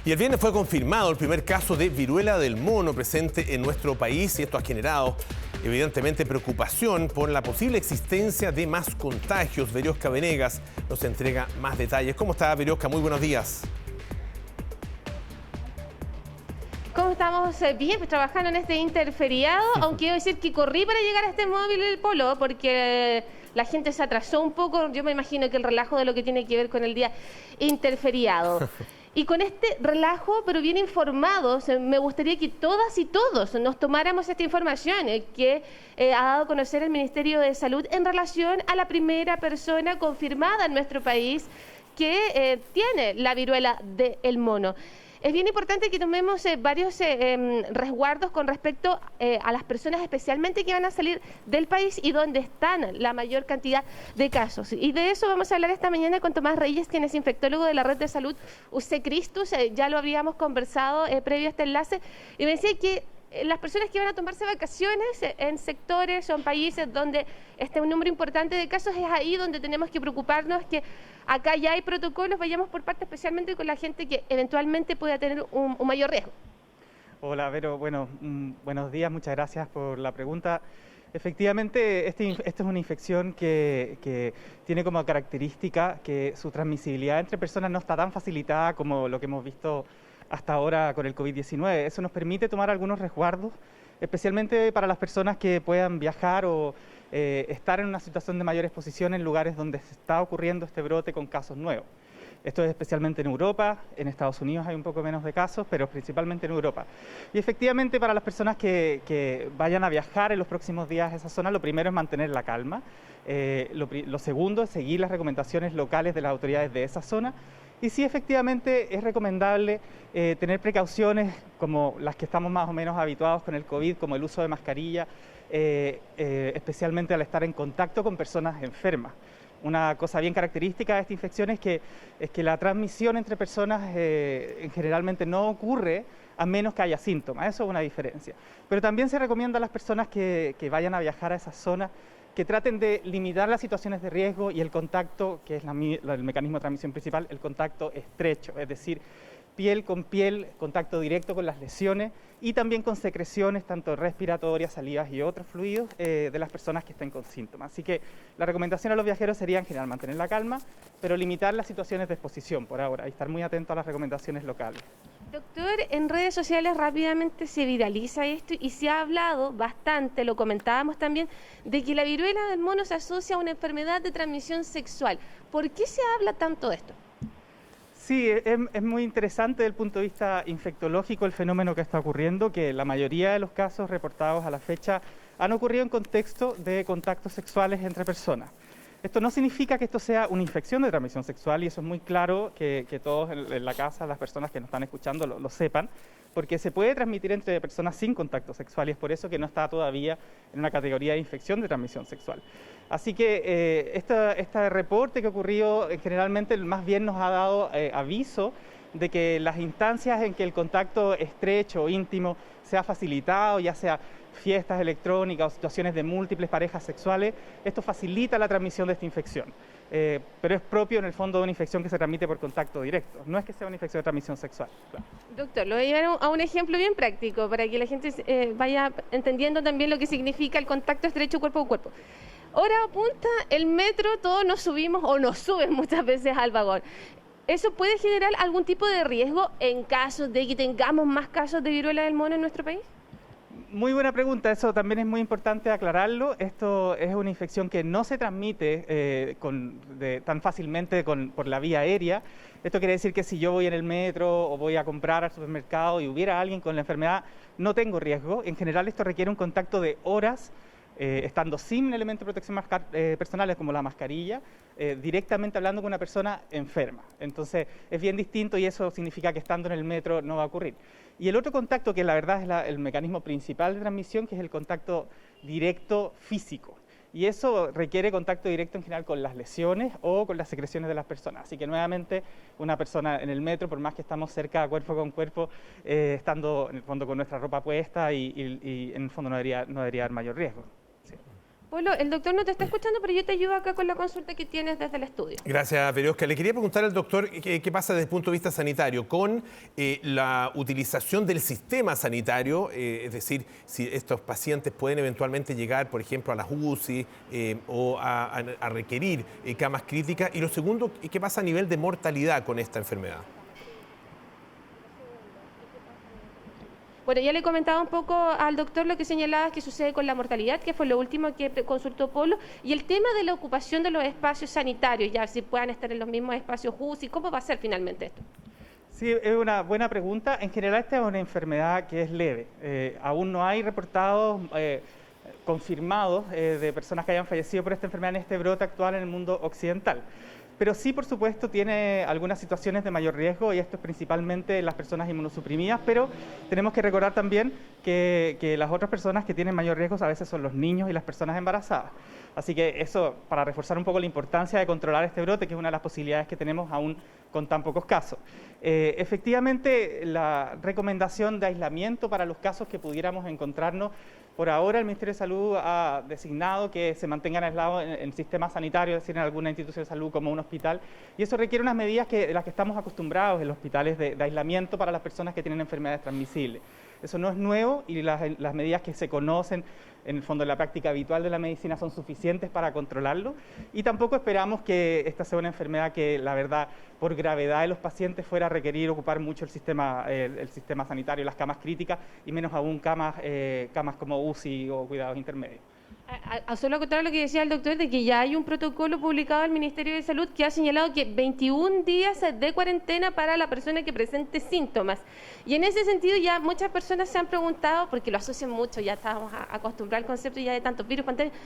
Y el viernes fue confirmado el primer caso de viruela del mono presente en nuestro país y esto ha generado evidentemente preocupación por la posible existencia de más contagios. Veriosca Venegas nos entrega más detalles. ¿Cómo está, Veriosca? Muy buenos días. ¿Cómo estamos? Bien, pues trabajando en este interferiado, aunque quiero decir que corrí para llegar a este móvil del Polo porque la gente se atrasó un poco. Yo me imagino que el relajo de lo que tiene que ver con el día interferiado. Y con este relajo, pero bien informados, me gustaría que todas y todos nos tomáramos esta información que ha dado a conocer el Ministerio de Salud en relación a la primera persona confirmada en nuestro país que tiene la viruela del mono. Es bien importante que tomemos varios resguardos con respecto a las personas especialmente que van a salir del país y donde están la mayor cantidad de casos. Y de eso vamos a hablar esta mañana con Tomás Reyes, quien es infectólogo de la Red de Salud UC Christus. Ya lo habíamos conversado previo a este enlace y me decía que las personas que van a tomarse vacaciones en sectores o en países donde esté un número importante de casos, es ahí donde tenemos que preocuparnos que acá ya hay protocolos, vayamos por parte especialmente con la gente que eventualmente pueda tener un mayor riesgo. Hola, Vero. Bueno, buenos días, muchas gracias por la pregunta. Efectivamente, esta es una infección que tiene como característica que su transmisibilidad entre personas no está tan facilitada como lo que hemos visto hasta ahora con el COVID-19. Eso nos permite tomar algunos resguardos, especialmente para las personas que puedan viajar o estar en una situación de mayor exposición en lugares donde se está ocurriendo este brote con casos nuevos. Esto es especialmente en Europa, en Estados Unidos hay un poco menos de casos, pero principalmente en Europa. Y efectivamente para las personas que vayan a viajar en los próximos días a esa zona, lo primero es mantener la calma. Lo segundo es seguir las recomendaciones locales de las autoridades de esa zona. Y sí, efectivamente es recomendable tener precauciones como las que estamos más o menos habituados con el COVID, como el uso de mascarilla, especialmente al estar en contacto con personas enfermas. Una cosa bien característica de esta infección es que la transmisión entre personas generalmente no ocurre a menos que haya síntomas. Eso es una diferencia. Pero también se recomienda a las personas que vayan a viajar a esas zonas que traten de limitar las situaciones de riesgo y el contacto, que es el mecanismo de transmisión principal, el contacto estrecho, es decir, piel con piel, contacto directo con las lesiones y también con secreciones, tanto respiratorias, salivas y otros fluidos de las personas que estén con síntomas. Así que la recomendación a los viajeros sería en general mantener la calma, pero limitar las situaciones de exposición por ahora y estar muy atento a las recomendaciones locales. Doctor, en redes sociales rápidamente se viraliza esto y se ha hablado bastante, lo comentábamos también, de que la viruela del mono se asocia a una enfermedad de transmisión sexual. ¿Por qué se habla tanto de esto? Sí, es muy interesante desde el punto de vista infectológico el fenómeno que está ocurriendo, que la mayoría de los casos reportados a la fecha han ocurrido en contexto de contactos sexuales entre personas. Esto no significa que esto sea una infección de transmisión sexual y eso es muy claro que todos en la casa, las personas que nos están escuchando lo sepan, porque se puede transmitir entre personas sin contacto sexual y es por eso que no está todavía en una categoría de infección de transmisión sexual. Así que este reporte que ocurrió generalmente más bien nos ha dado aviso de que las instancias en que el contacto estrecho o íntimo sea facilitado, ya sea fiestas electrónicas o situaciones de múltiples parejas sexuales, esto facilita la transmisión de esta infección. Pero es propio en el fondo de una infección que se transmite por contacto directo, no es que sea una infección de transmisión sexual. Claro. Doctor, lo voy a llevar a un ejemplo bien práctico para que la gente vaya entendiendo también lo que significa el contacto estrecho cuerpo a cuerpo. Hora punta, el metro, todos nos subimos o nos suben muchas veces al vagón. ¿Eso puede generar algún tipo de riesgo en caso de que tengamos más casos de viruela del mono en nuestro país? Muy buena pregunta, eso también es muy importante aclararlo. Esto es una infección que no se transmite tan fácilmente por la vía aérea. Esto quiere decir que si yo voy en el metro o voy a comprar al supermercado y hubiera alguien con la enfermedad, no tengo riesgo. En general esto requiere un contacto de horas, estando sin elementos de protección personales como la mascarilla, directamente hablando con una persona enferma. Entonces es bien distinto y eso significa que estando en el metro no va a ocurrir. Y el otro contacto, que la verdad es el mecanismo principal de transmisión, que es el contacto directo físico. Y eso requiere contacto directo en general con las lesiones o con las secreciones de las personas. Así que nuevamente una persona en el metro, por más que estamos cerca cuerpo con cuerpo, estando en el fondo con nuestra ropa puesta y en el fondo no debería haber mayor riesgo. Sí. Polo, el doctor no te está escuchando, pero yo te ayudo acá con la consulta que tienes desde el estudio. Gracias, Veriosca. Le quería preguntar al doctor qué pasa desde el punto de vista sanitario con la utilización del sistema sanitario, es decir, si estos pacientes pueden eventualmente llegar, por ejemplo, a las UCI o a requerir camas críticas. Y lo segundo, ¿qué pasa a nivel de mortalidad con esta enfermedad? Bueno, ya le comentaba un poco al doctor lo que señalaba que sucede con la mortalidad, que fue lo último que consultó Polo, y el tema de la ocupación de los espacios sanitarios, ya si puedan estar en los mismos espacios UCI, ¿cómo va a ser finalmente esto? Sí, es una buena pregunta. En general esta es una enfermedad que es leve. Aún no hay reportados confirmados de personas que hayan fallecido por esta enfermedad en este brote actual en el mundo occidental. Pero sí, por supuesto, tiene algunas situaciones de mayor riesgo y esto es principalmente las personas inmunosuprimidas, pero tenemos que recordar también que las otras personas que tienen mayor riesgo a veces son los niños y las personas embarazadas. Así que eso, para reforzar un poco la importancia de controlar este brote, que es una de las posibilidades que tenemos aún con tan pocos casos. Efectivamente, la recomendación de aislamiento para los casos que pudiéramos encontrarnos, por ahora el Ministerio de Salud ha designado que se mantengan aislados en el sistema sanitario, es decir, en alguna institución de salud como un hospital, y eso requiere unas medidas de las que estamos acostumbrados en los hospitales de aislamiento para las personas que tienen enfermedades transmisibles. Eso no es nuevo y las medidas que se conocen en el fondo en la práctica habitual de la medicina son suficientes para controlarlo y tampoco esperamos que esta sea una enfermedad que la verdad por gravedad de los pacientes fuera a requerir ocupar mucho el sistema sanitario, las camas críticas y menos aún camas como UCI o cuidados intermedios. A solo acotar lo que decía el doctor, de que ya hay un protocolo publicado del Ministerio de Salud que ha señalado que 21 días de cuarentena para la persona que presente síntomas. Y en ese sentido ya muchas personas se han preguntado, porque lo asocian mucho, ya estábamos acostumbrados al concepto ya de tantos virus, pandemias,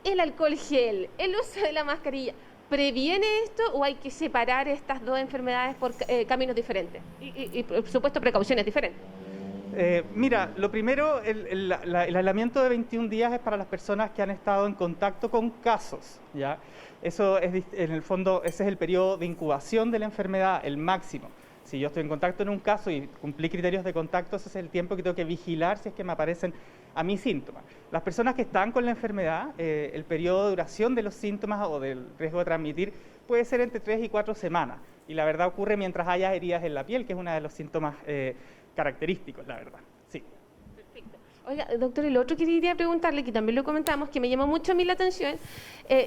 el alcohol gel, el uso de la mascarilla, ¿previene esto o hay que separar estas dos enfermedades por caminos diferentes? Y por supuesto precauciones diferentes. Mira, lo primero, el aislamiento de 21 días es para las personas que han estado en contacto con casos, ¿ya? Eso es, en el fondo, ese es el periodo de incubación de la enfermedad, el máximo. Si yo estoy en contacto en un caso y cumplí criterios de contacto, ese es el tiempo que tengo que vigilar si es que me aparecen a mí síntomas. Las personas que están con la enfermedad, el periodo de duración de los síntomas o del riesgo de transmitir puede ser entre 3 y 4 semanas. Y la verdad ocurre mientras haya heridas en la piel, que es uno de los síntomas característicos, la verdad. Sí. Perfecto. Oiga, doctor, el otro que quería preguntarle, que también lo comentamos, que me llamó mucho a mí la atención,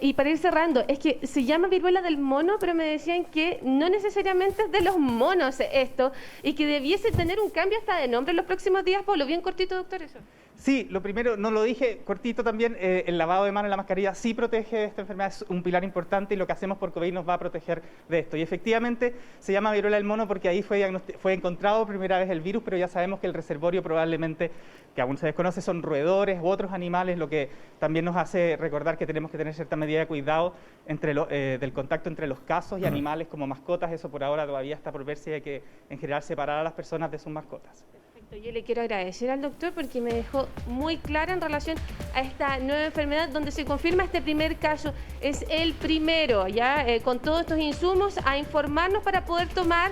y para ir cerrando, es que se llama viruela del mono, pero me decían que no necesariamente es de los monos esto, y que debiese tener un cambio hasta de nombre en los próximos días. Polo, bien cortito, doctor, eso. Sí, lo primero, no lo dije, cortito también, el lavado de manos, la mascarilla sí protege de esta enfermedad, es un pilar importante y lo que hacemos por COVID nos va a proteger de esto. Y efectivamente se llama viruela del mono porque ahí fue encontrado por primera vez el virus, pero ya sabemos que el reservorio probablemente, que aún se desconoce, son roedores u otros animales, lo que también nos hace recordar que tenemos que tener cierta medida de cuidado del contacto entre los casos y animales como mascotas. Eso por ahora todavía está por ver si hay que, en general, separar a las personas de sus mascotas. Yo le quiero agradecer al doctor porque me dejó muy clara en relación a esta nueva enfermedad donde se confirma este primer caso. Es el primero, ya con todos estos insumos, a informarnos para poder tomar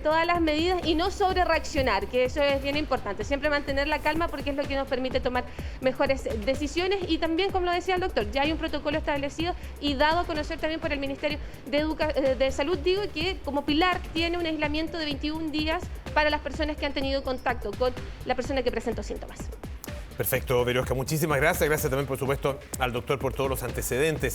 todas las medidas y no sobre reaccionar, que eso es bien importante. Siempre mantener la calma porque es lo que nos permite tomar mejores decisiones y también, como lo decía el doctor, ya hay un protocolo establecido y dado a conocer también por el Ministerio de Salud, digo que como pilar tiene un aislamiento de 21 días para las personas que han tenido contacto con la persona que presentó síntomas. Perfecto, Veriosca, muchísimas gracias. Gracias también, por supuesto, al doctor por todos los antecedentes.